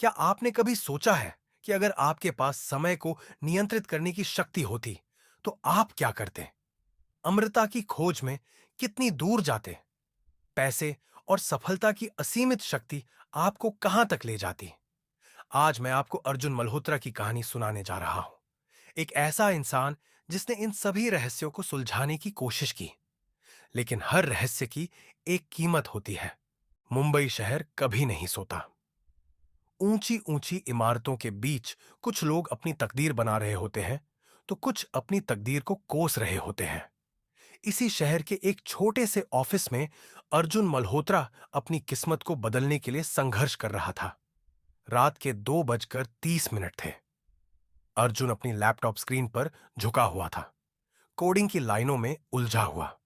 क्या आपने कभी सोचा है कि अगर आपके पास समय को नियंत्रित करने की शक्ति होती, तो आप क्या करते? अमृता की खोज में कितनी दूर जाते? पैसे और सफलता की असीमित शक्ति आपको कहां तक ले जाती? आज मैं आपको अर्जुन मल्होत्रा की कहानी सुनाने जा रहा हूं। एक ऐसा इंसान जिसने इन सभी रहस्यों को सुलझाने की कोशिश की, लेकिन हर रहस्य की एक कीमत होती है। मुंबई शहर कभी नहीं सोता। ऊंची ऊंची इमारतों के बीच कुछ लोग अपनी तकदीर बना रहे होते हैं, तो कुछ अपनी तकदीर को कोस रहे होते हैं। इसी शहर के एक छोटे से ऑफिस में अर्जुन मल्होत्रा अपनी किस्मत को बदलने के लिए संघर्ष कर रहा था। रात के 2:30 थे। अर्जुन अपनी लैपटॉप स्क्रीन पर झुका हुआ था, कोडिंग की लाइनों में उलझा हुआ।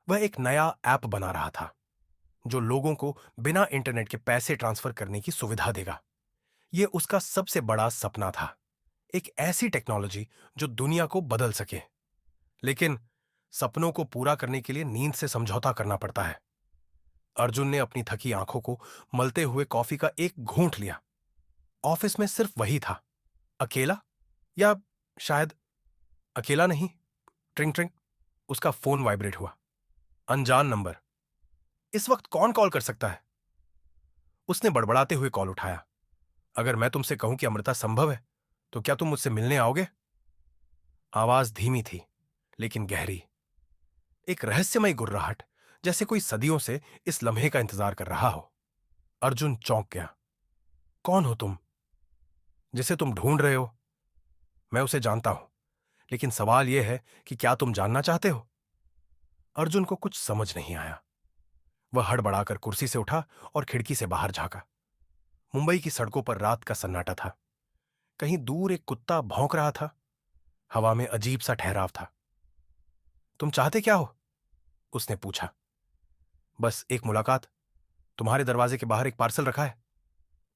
वह एक नया ऐप बना रहा था जो लोगों को बिना इंटरनेट के पैसे ट्रांसफर करने की सुविधा देगा। यह उसका सबसे बड़ा सपना था, एक ऐसी टेक्नोलॉजी जो दुनिया को बदल सके। लेकिन सपनों को पूरा करने के लिए नींद से समझौता करना पड़ता है। अर्जुन ने अपनी थकी आंखों को मलते हुए कॉफी का एक घूंट लिया। ऑफिस में सिर्फ वही था, अकेला, या शायद अकेला नहीं। ट्रिंग ट्रिंग, उसका फोन वाइब्रेट हुआ। अनजान नंबर। इस वक्त कौन कॉल कर सकता है? उसने बड़बड़ाते हुए कॉल उठाया। अगर मैं तुमसे कहूं कि अमृता संभव है, तो क्या तुम मुझसे मिलने आओगे? आवाज धीमी थी, लेकिन गहरी। एक रहस्यमय गुर्राहट, जैसे कोई सदियों से इस लम्हे का इंतजार कर रहा हो। अर्जुन चौंक गया। कौन हो तुम? जिसे तुम ढूंढ रहे हो, मैं उसे जानता हूं, लेकिन सवाल यह है कि क्या तुम जानना चाहते हो? अर्जुन को कुछ समझ नहीं आया। वह हड़बड़ाकर कुर्सी से उठा और खिड़की से बाहर झांका। मुंबई की सड़कों पर रात का सन्नाटा था। कहीं दूर एक कुत्ता भौंक रहा था। हवा में अजीब सा ठहराव था। तुम चाहते क्या हो? उसने पूछा। बस एक मुलाकात। तुम्हारे दरवाजे के बाहर एक पार्सल रखा है,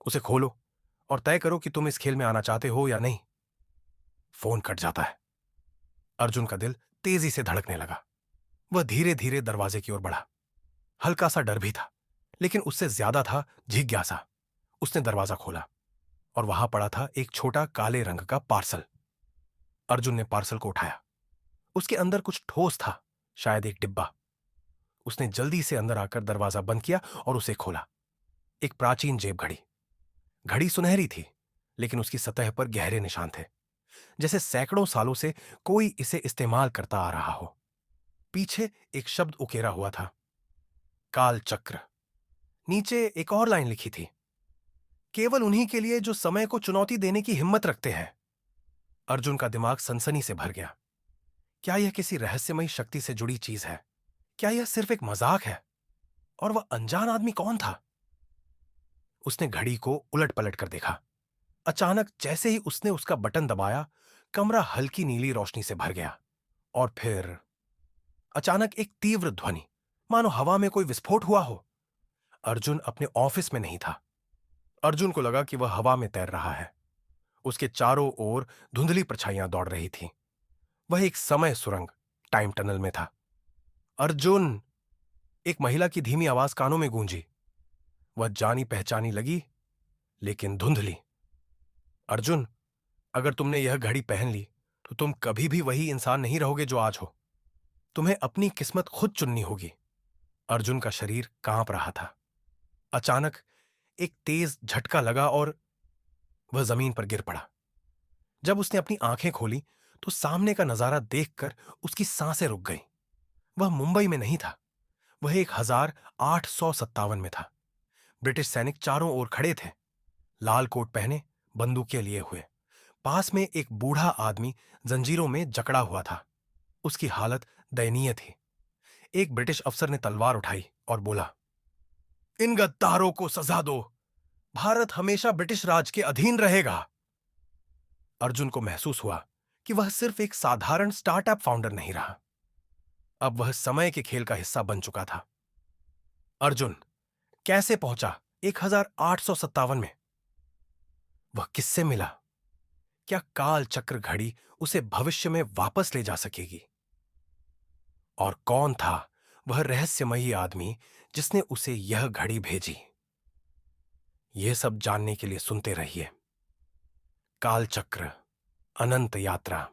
उसे खोलो और तय करो कि तुम इस खेल में आना चाहते हो या नहीं। फोन कट जाता है। अर्जुन का दिल तेजी से धड़कने लगा। वह धीरे धीरे दरवाजे की ओर बढ़ा। हल्का सा डर भी था, लेकिन उससे ज्यादा था जिज्ञासा। उसने दरवाजा खोला और वहां पड़ा था एक छोटा काले रंग का पार्सल। अर्जुन ने पार्सल को उठाया। उसके अंदर कुछ ठोस था, शायद एक डिब्बा। उसने जल्दी से अंदर आकर दरवाजा बंद किया और उसे खोला। एक प्राचीन जेब घड़ी। घड़ी सुनहरी थी, लेकिन उसकी सतह पर गहरे निशान थे, जैसे सैकड़ों सालों से कोई इसे इस्तेमाल करता आ रहा हो। पीछे एक शब्द उकेरा हुआ था, काल चक्र। नीचे एक और लाइन लिखी थी, केवल उन्हीं के लिए जो समय को चुनौती देने की हिम्मत रखते हैं। अर्जुन का दिमाग सनसनी से भर गया। क्या यह किसी रहस्यमयी शक्ति से जुड़ी चीज है? क्या यह सिर्फ एक मजाक है? और वह अनजान आदमी कौन था? उसने घड़ी को उलट पलट कर देखा। अचानक जैसे ही उसने उसका बटन दबाया, कमरा हल्की नीली रोशनी से भर गया। और फिर अचानक एक तीव्र ध्वनि, मानो हवा में कोई विस्फोट हुआ हो। अर्जुन अपने ऑफिस में नहीं था। अर्जुन को लगा कि वह हवा में तैर रहा है। उसके चारों ओर धुंधली परछाइयां दौड़ रही थीं। वह एक समय सुरंग, टाइम टनल में था। अर्जुन! एक महिला की धीमी आवाज कानों में गूंजी। वह जानी पहचानी लगी, लेकिन धुंधली। अर्जुन, अगर तुमने यह घड़ी पहन ली, तो तुम कभी भी वही इंसान नहीं रहोगे जो आज हो। तुम्हें अपनी किस्मत खुद चुननी होगी। अर्जुन का शरीर कांप रहा था। अचानक एक तेज झटका लगा और वह जमीन पर गिर पड़ा। जब उसने अपनी आंखें खोली, तो सामने का नजारा देखकर उसकी सांसें रुक गईं। वह मुंबई में नहीं था, वह 1857 में था। ब्रिटिश सैनिक चारों ओर खड़े थे, लाल कोट पहने, बंदूकें लिए हुए। पास में एक बूढ़ा आदमी जंजीरों में जकड़ा हुआ था। उसकी हालत दयनीय थी। एक ब्रिटिश अफसर ने तलवार उठाई और बोला, इन गद्दारों को सजा दो। भारत हमेशा ब्रिटिश राज के अधीन रहेगा। अर्जुन को महसूस हुआ कि वह सिर्फ एक साधारण स्टार्टअप फाउंडर नहीं रहा, अब वह समय के खेल का हिस्सा बन चुका था। अर्जुन कैसे पहुंचा 1857 में? वह किससे मिला? क्या काल चक्र घड़ी उसे भविष्य में वापस ले जा सकेगी? और कौन था वह रहस्यमयी आदमी जिसने उसे यह घड़ी भेजी? यह सब जानने के लिए सुनते रहिए काल चक्र अनंत यात्रा।